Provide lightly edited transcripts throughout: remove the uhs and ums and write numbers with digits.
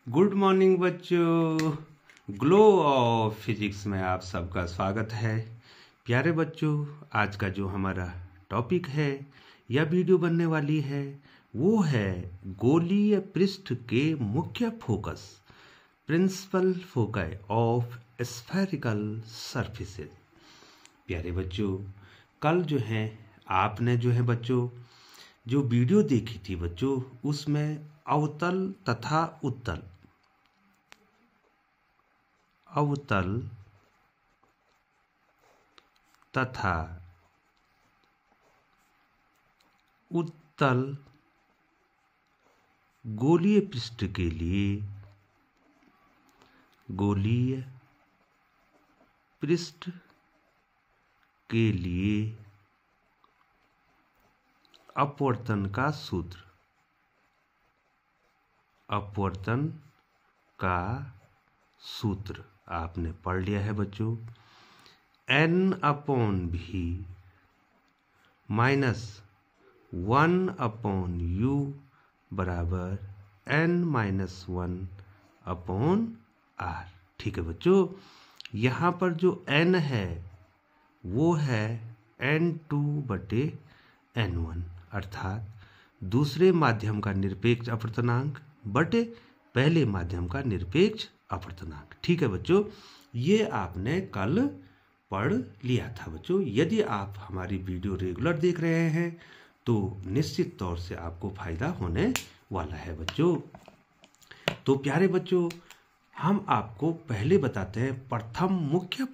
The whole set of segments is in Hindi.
गुड मॉर्निंग बच्चों। ग्लो ऑफ फिजिक्स में आप सबका स्वागत है। प्यारे बच्चों, आज का जो हमारा टॉपिक है या वीडियो बनने वाली है वो है गोलीय पृष्ठ के मुख्य focus, principal foci of spherical surfaces. प्यारे बच्चों, कल जो है आपने जो है बच्चों जो वीडियो देखी थी बच्चों, उसमें अवतल तथा उत्तल तथा उत्तल गोलीय पृष्ठ के लिए अपवर्तन का सूत्र आपने पढ़ लिया है बच्चों। n/v माइनस 1/u बराबर n-1/r। ठीक है बच्चों, यहाँ पर जो n है वो है n2/n1, अर्थात दूसरे माध्यम का निरपेक्ष अपवर्तनांक बटे पहले माध्यम का निरपेक्ष अपवर्तनांक। ठीक है बच्चों, ये आपने कल पढ़ लिया था बच्चों। यदि आप हमारी वीडियो रेगुलर देख रहे हैं तो निश्चित तौर से आपको फायदा होने वाला है बच्चों। तो प्यारे बच्चों, हम आपको पहले बताते हैं प्रथम मुख्य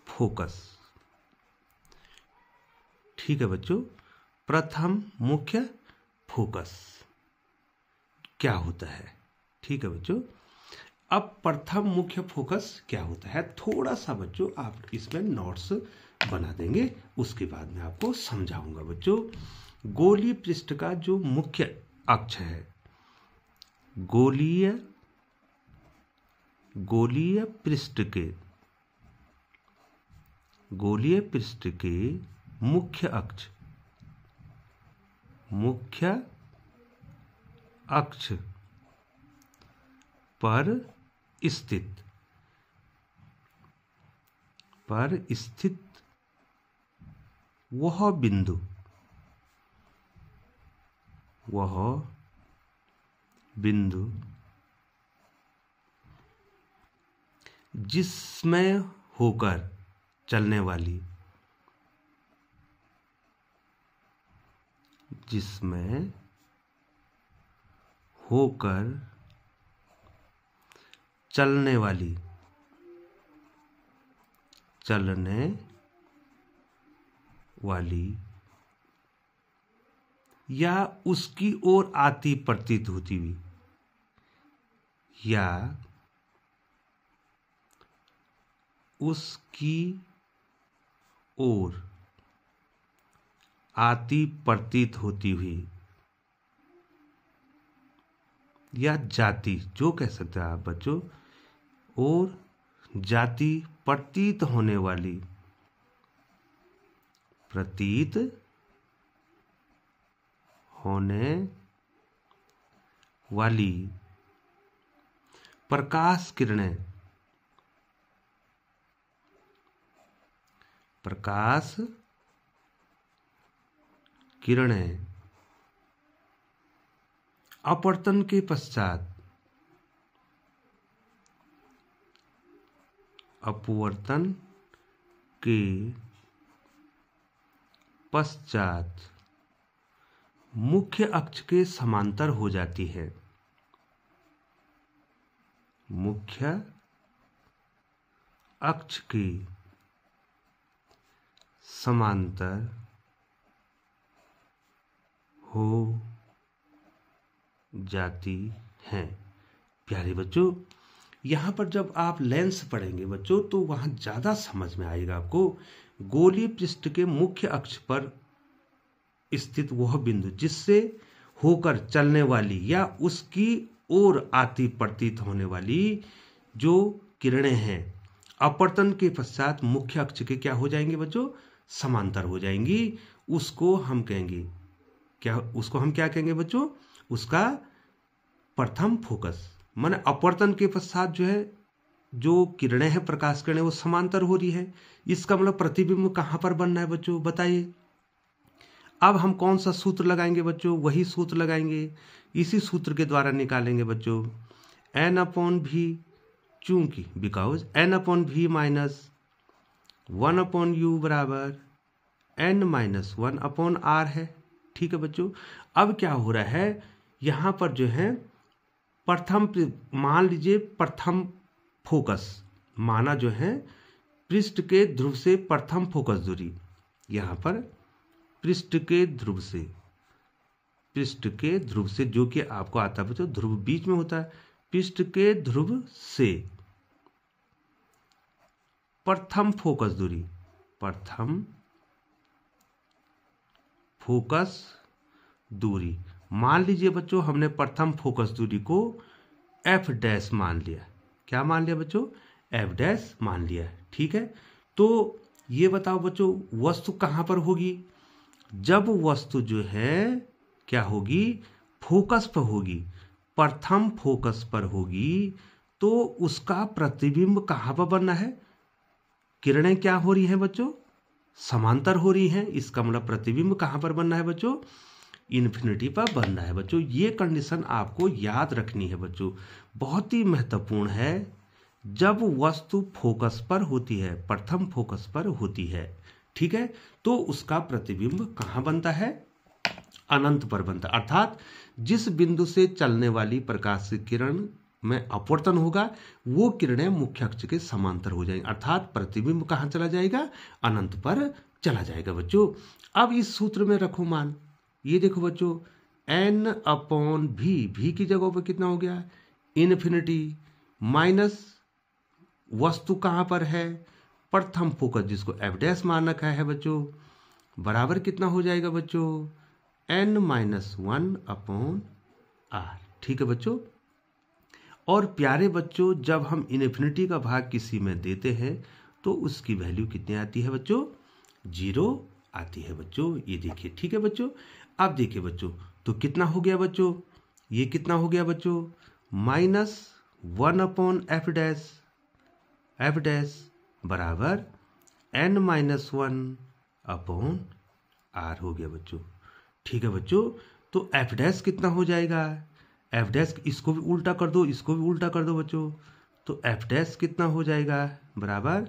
फोकस। ठीक है बच्चों, प्रथम मुख्य फोकस क्या होता है। ठीक है बच्चों, अब प्रथम मुख्य फोकस क्या होता है थोड़ा सा बच्चों आप इसमें नोट्स बना देंगे, उसके बाद मैं आपको समझाऊंगा बच्चों। गोलीय पृष्ठ का जो मुख्य अक्ष है, गोलीय पृष्ठ के मुख्य अक्ष पर स्थित वह बिंदु जिसमें होकर चलने वाली या उसकी ओर आती प्रतीत होती हुई या उसकी ओर आती प्रतीत होती हुई या जाति, जो कह सकते हैं आप बच्चों, और जाति प्रतीत होने वाली प्रकाश किरणें अपवर्तन के पश्चात मुख्य अक्ष के समांतर हो जाती है। मुख्य अक्ष के समांतर हो जाती हैं। प्यारे बच्चों, यहाँ पर जब आप लेंस पढ़ेंगे बच्चों तो वहाँ ज़्यादा समझ में आएगा आपको। गोलीय पृष्ठ के मुख्य अक्ष पर स्थित वह बिंदु जिससे होकर चलने वाली या उसकी ओर आती प्रतीत होने वाली जो किरणें हैं अपवर्तन के पश्चात मुख्य अक्ष के क्या हो जाएंगे बच्चों, समांतर हो जाएंगी, उसको हम कहेंगे क्या, उसको हम क्या कहेंगे बच्चों, उसका प्रथम फोकस। माने अपवर्तन के पश्चात जो है जो किरणें हैं, प्रकाश किरणें, वो समांतर हो रही है। इसका मतलब प्रतिबिंब कहां पर बनना है बच्चों, बताइए। अब हम कौन सा सूत्र लगाएंगे बच्चों, वही सूत्र लगाएंगे, इसी सूत्र के द्वारा निकालेंगे बच्चों। n/v, चूंकि बिकॉज n/v माइनस 1/u बराबर n-1/r है। ठीक है बच्चों। अब क्या हो रहा है, यहां पर जो है प्रथम, मान लीजिए प्रथम फोकस माना जो है पृष्ठ के ध्रुव से प्रथम फोकस दूरी, यहां पर पृष्ठ के ध्रुव से जो कि आपको आता है बच्चों, ध्रुव बीच में होता है, पृष्ठ के ध्रुव से प्रथम फोकस दूरी, प्रथम फोकस दूरी, मान लीजिए बच्चों हमने प्रथम फोकस दूरी को f' मान लिया। क्या मान लिया बच्चों, f' मान लिया। ठीक है। तो ये बताओ बच्चों वस्तु कहां पर होगी, जब वस्तु जो है क्या होगी, फोकस पर होगी, प्रथम फोकस पर होगी, तो उसका प्रतिबिंब कहां पर बनना है, किरणें क्या हो रही हैं बच्चों, समांतर हो रही हैं। इसका मतलब प्रतिबिंब कहां पर बनना है बच्चों, इन्फिनिटी पर बनना है बच्चों। ये कंडीशन आपको याद रखनी है बच्चों, बहुत ही महत्वपूर्ण है। जब वस्तु फोकस पर होती है, प्रथम फोकस पर होती है, ठीक है, तो उसका प्रतिबिंब कहां बनता है, अनंत पर बनता है। अर्थात जिस बिंदु से चलने वाली प्रकाश की किरण में अपवर्तन होगा, वो किरणें मुख्य अक्ष के समांतर हो जाएंगी, अर्थात प्रतिबिंब कहां चला जाएगा, अनंत पर चला जाएगा बच्चों। अब इस सूत्र में रखो मान, ये देखो बच्चों n/v, v की जगह पर कितना हो गया, इन्फिनिटी, माइनस वस्तु कहां पर है, प्रथम फोकस जिसको f' मान रखा है बच्चों, बराबर कितना हो जाएगा बच्चों, n-1/r। ठीक है बच्चों। और प्यारे बच्चों जब हम इन्फिनिटी का भाग किसी में देते हैं तो उसकी वैल्यू कितनी आती है बच्चों, 0 आती है बच्चों। ये देखिए। ठीक है बच्चों। अब देखिए बच्चों, तो कितना हो गया बच्चों, ये कितना हो गया बच्चों, -1/f' बराबर n-1/r हो गया बच्चों। ठीक है बच्चों। तो f' कितना हो जाएगा, f', इसको भी उल्टा कर दो, इसको भी उल्टा कर दो बच्चों, तो f' कितना हो जाएगा, बराबर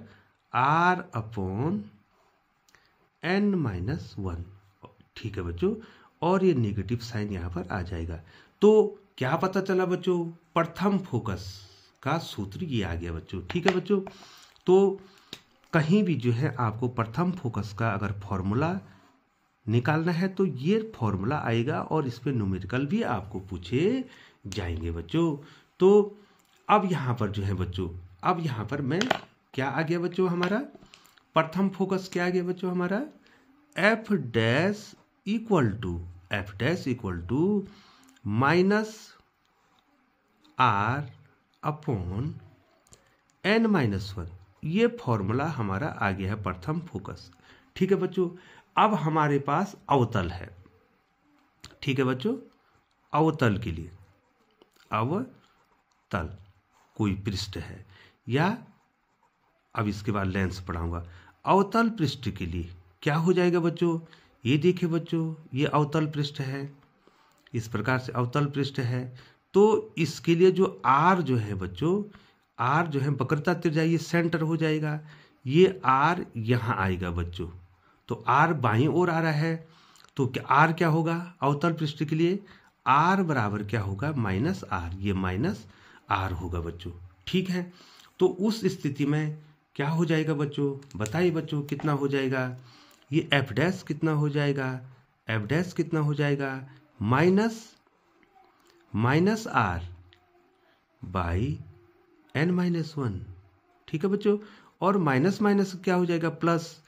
r/n-1। ठीक है बच्चों। और ये नेगेटिव साइन यहां पर आ जाएगा। तो क्या पता चला बच्चों, प्रथम फोकस का सूत्र ये आ गया बच्चों। ठीक है बच्चों। तो कहीं भी जो है आपको प्रथम फोकस का अगर फॉर्मूला निकालना है तो ये फॉर्मूला आएगा और इस पे न्यूमेरिकल भी आपको पूछे जाएंगे बच्चों। तो अब यहाँ पर जो है बच्चों, अब यहाँ पर मैं क्या आ गया बच्चों, हमारा प्रथम फोकस क्या आ गया बच्चों, हमारा f' इक्वल टू -r/n-1, ये फॉर्मूला हमारा आ गया है प्रथम फोकस। ठीक है बच्चों। अब हमारे पास अवतल है। ठीक है बच्चों। अवतल के लिए, अवतल कोई पृष्ठ है, या अब इसके बाद लेंस पढ़ाऊंगा। अवतल पृष्ठ के लिए क्या हो जाएगा बच्चों, ये देखिए बच्चों, ये अवतल पृष्ठ है, इस प्रकार से अवतल पृष्ठ है। तो इसके लिए जो r जो है बच्चों, r जो है वक्रता त्रिज्या, ये सेंटर हो जाएगा, ये r यहाँ आएगा बच्चों, तो r बाईं ओर आ रहा है, तो r क्या होगा अवतल पृष्ठ के लिए, r बराबर क्या होगा, -r, ये -r होगा बच्चों। ठीक है। तो उस स्थिति में क्या हो जाएगा बच्चों, बताइए बच्चों कितना हो जाएगा, ये f' कितना हो जाएगा, f' कितना हो जाएगा, -r बाई n-1। ठीक है बच्चों। और माइनस माइनस क्या हो जाएगा, प्लस,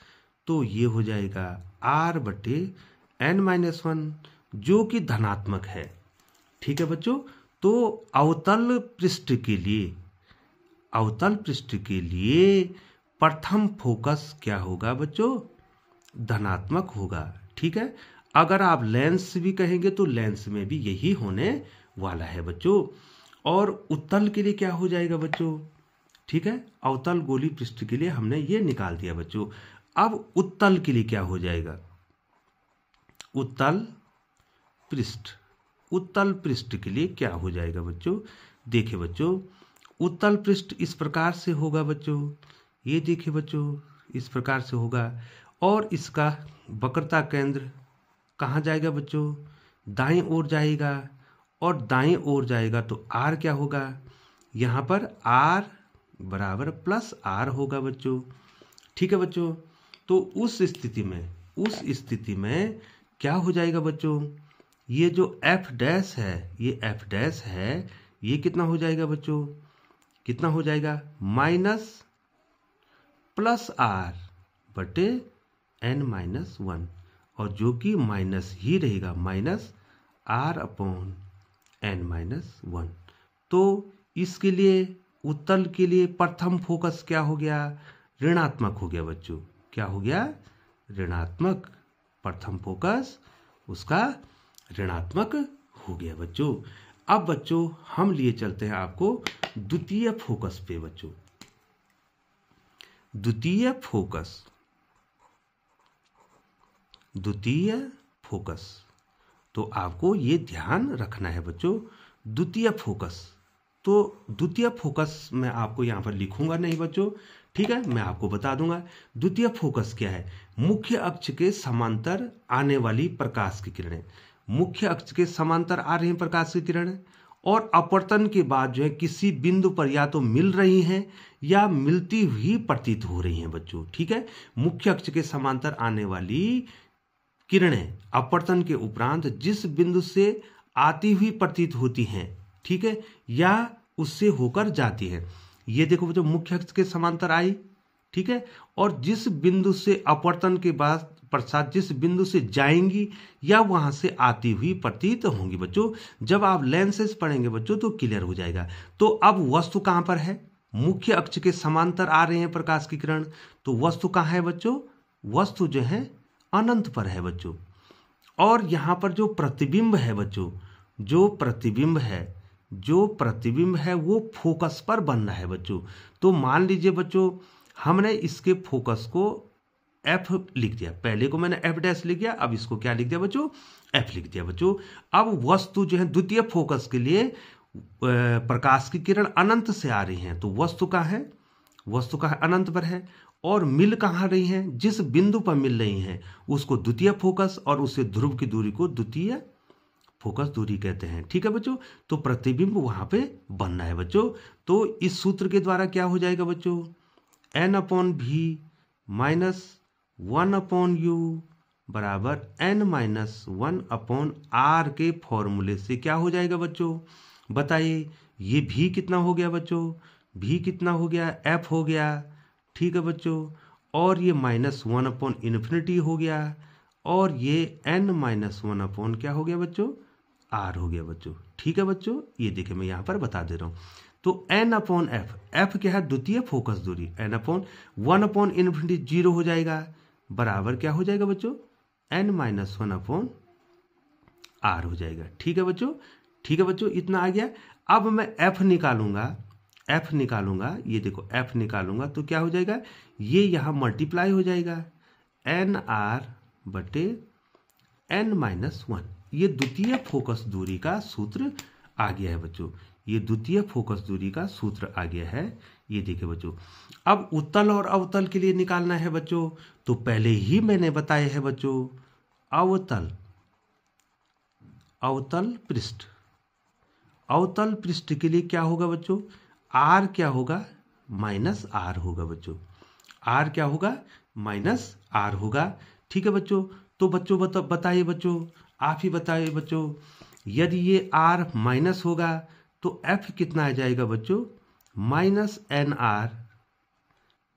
तो ये हो जाएगा r/n-1 जो कि धनात्मक है। ठीक है बच्चों। तो अवतल पृष्ठ के लिए प्रथम फोकस क्या होगा बच्चों, धनात्मक होगा। ठीक है, अगर आप लेंस भी कहेंगे तो लेंस में भी यही होने वाला है बच्चों। और उत्तल के लिए क्या हो जाएगा बच्चों? ठीक है, अवतल गोलीय पृष्ठ के लिए हमने ये निकाल दिया बच्चों। अब उत्तल के लिए क्या हो जाएगा? उत्तल पृष्ठ के लिए क्या हो जाएगा बच्चों? देखिए बच्चों, उत्तल पृष्ठ इस प्रकार से होगा बच्चों, ये देखिए बच्चों, इस प्रकार से होगा। और इसका वक्रता केंद्र कहाँ जाएगा बच्चों? दाईं ओर जाएगा। और दाईं ओर जाएगा तो आर क्या होगा? यहाँ पर आर बराबर प्लस आर होगा बच्चों। ठीक है बच्चों, तो उस स्थिति में क्या हो जाएगा बच्चों? ये जो एफ डैश है, ये कितना हो जाएगा बच्चों? कितना हो जाएगा? माइनस प्लस आर बटे n माइनस 1, और जो कि माइनस ही रहेगा, minus R upon n minus 1। तो इसके लिए उत्तल के लिए प्रथम फोकस क्या हो गया? ऋणात्मक हो गया बच्चों। क्या हो गया? ऋणात्मक। प्रथम फोकस उसका ऋणात्मक हो गया बच्चों। अब बच्चों हम लिए चलते हैं आपको द्वितीय फोकस पे बच्चों। द्वितीय फोकस तो आपको ये ध्यान रखना है बच्चों। द्वितीय फोकस, तो द्वितीय फोकस मैं आपको यहाँ पर लिखूंगा नहीं बच्चों, ठीक है, मैं आपको बता दूंगा। द्वितीय फोकस क्या है? मुख्य अक्ष के समांतर आने वाली प्रकाश की किरणें। मुख्य अक्ष के समांतर आ रही हैं प्रकाश की किरणें, और अपवर्तन के बाद जो है किसी बिंदु पर या तो मिल रही हैं या मिलती हुई प्रतीत हो रही हैं बच्चों। ठीक है, मुख्य अक्ष के समांतर आने वाली किरणें अपवर्तन के उपरांत जिस बिंदु से आती हुई प्रतीत होती हैं, ठीक है, या उससे होकर जाती है। ये देखो बच्चों, मुख्य अक्ष के समांतर आई, ठीक है, और जिस बिंदु से अपवर्तन के बाद पश्चात जिस बिंदु से जाएंगी या वहां से आती हुई प्रतीत होंगी बच्चों। जब आप लेंसेज पढ़ेंगे बच्चों तो क्लियर हो जाएगा। तो अब वस्तु कहां पर है? मुख्य अक्ष के समांतर आ रहे हैं प्रकाश की किरण, तो वस्तु कहां है बच्चों? वस्तु जो है अनंत पर है बच्चों। और यहां पर जो प्रतिबिंब है बच्चों, जो प्रतिबिंब है वो फोकस पर बन रहा है बच्चों। तो मान लीजिए बच्चों, हमने इसके फोकस को एफ लिख दिया। पहले को मैंने एफ डैश लिख दिया, अब इसको क्या लिख दिया बच्चों? एफ लिख दिया बच्चों। अब वस्तु जो है द्वितीय फोकस के लिए प्रकाश की किरण अनंत से आ रही हैं, तो वस्तु कहाँ है? वस्तु कहाँ? अनंत पर है। और मिल कहाँ रही हैं? जिस बिंदु पर मिल रही हैं उसको द्वितीय फोकस, और उससे ध्रुव की दूरी को द्वितीय फोकस दूरी कहते हैं। ठीक है बच्चों, तो प्रतिबिंब वहां पे बनना है बच्चों। तो इस सूत्र के द्वारा क्या हो जाएगा बच्चों? n/v माइनस 1/u बराबर n-1/r के फॉर्मूले से क्या हो जाएगा बच्चों? बताइए। ये v कितना हो गया बच्चों? v कितना हो गया? f हो गया। ठीक है बच्चों, और ये -1/∞ हो गया, और ये n-1 क्या हो गया बच्चों? r हो गया बच्चों। ठीक है बच्चों, ये देखिए मैं यहाँ पर बता दे रहा हूँ। तो n/f, f क्या है? द्वितीय फोकस दूरी। n/1/∞ 0 हो जाएगा, बराबर क्या हो जाएगा बच्चों? n-1/r हो जाएगा। ठीक है बच्चों, ठीक है बच्चों, इतना आ गया। अब मैं f निकालूंगा, ये देखो f निकालूंगा तो क्या हो जाएगा? ये यहाँ मल्टीप्लाई हो जाएगा nr बटे n-1। ये द्वितीय फोकस दूरी का सूत्र आ गया है बच्चों। ये द्वितीय फोकस दूरी का सूत्र आ गया है। ये देखिए बच्चों, अब उत्तल और अवतल के लिए निकालना है बच्चों। तो पहले ही मैंने बताया है बच्चों, अवतल पृष्ठ के लिए क्या होगा बच्चों? r क्या होगा? -r होगा बच्चों। r क्या होगा? -r होगा। ठीक है बच्चों, तो बच्चों बताइए बच्चों, आप ही बताइए बच्चों, यदि ये r माइनस होगा तो f कितना आ जाएगा बच्चों? -nr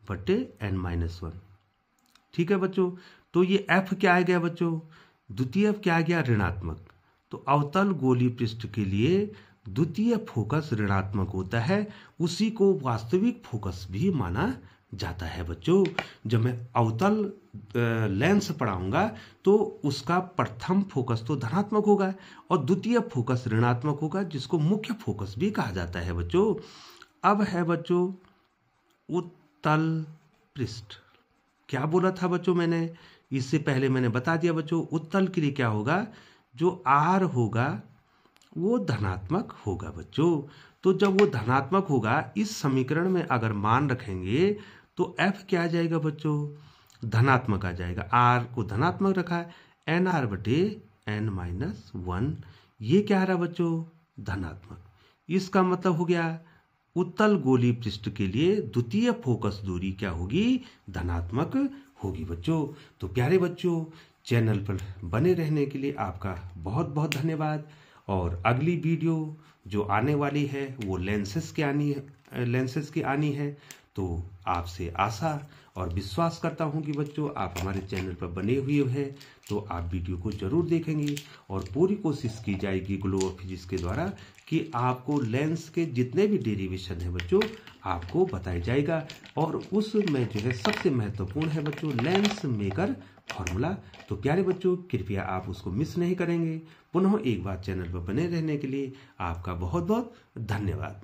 बटे n-1। ठीक है बच्चों, तो ये f क्या आ गया बच्चों? द्वितीय क्या आ गया? ऋणात्मक। तो अवतल गोलीय पृष्ठ के लिए द्वितीय फोकस ऋणात्मक होता है, उसी को वास्तविक फोकस भी माना जाता है बच्चों। जब मैं अवतल लेंस पढ़ाऊंगा तो उसका प्रथम फोकस तो धनात्मक होगा और द्वितीय फोकस ऋणात्मक होगा, जिसको मुख्य फोकस भी कहा जाता है बच्चों। अब है बच्चों उत्तल पृष्ठ। क्या बोला था बच्चों मैंने, इससे पहले मैंने बता दिया बच्चों, उत्तल के लिए क्या होगा, जो आर होगा वो धनात्मक होगा बच्चों। तो जब वो धनात्मक होगा, इस समीकरण में अगर मान रखेंगे तो एफ क्या आ जाएगा बच्चों, धनात्मक आ जाएगा। आर को धनात्मक रखा है, एन आर बटे एन माइनस 1, ये क्या आ रहा बच्चों, धनात्मक। इसका मतलब हो गया उत्तल गोलीय पृष्ठ के लिए द्वितीय फोकस दूरी क्या होगी, धनात्मक होगी बच्चों। तो प्यारे बच्चों, चैनल पर बने रहने के लिए आपका बहुत बहुत धन्यवाद। और अगली वीडियो जो आने वाली है वो लेंसेस की आनी है। तो आपसे आशा और विश्वास करता हूं कि बच्चों आप हमारे चैनल पर बने हुए हैं, तो आप वीडियो को जरूर देखेंगे और पूरी कोशिश की जाएगी ग्लो ऑफ फिजिक्स के द्वारा कि आपको लेंस के जितने भी डेरिवेशन है बच्चों आपको बताया जाएगा। और उसमें जो है सबसे महत्वपूर्ण है बच्चों लेंस मेकर फॉर्मूला। तो प्यारे बच्चों, कृपया आप उसको मिस नहीं करेंगे। पुनः एक बार चैनल पर बने रहने के लिए आपका बहुत बहुत धन्यवाद।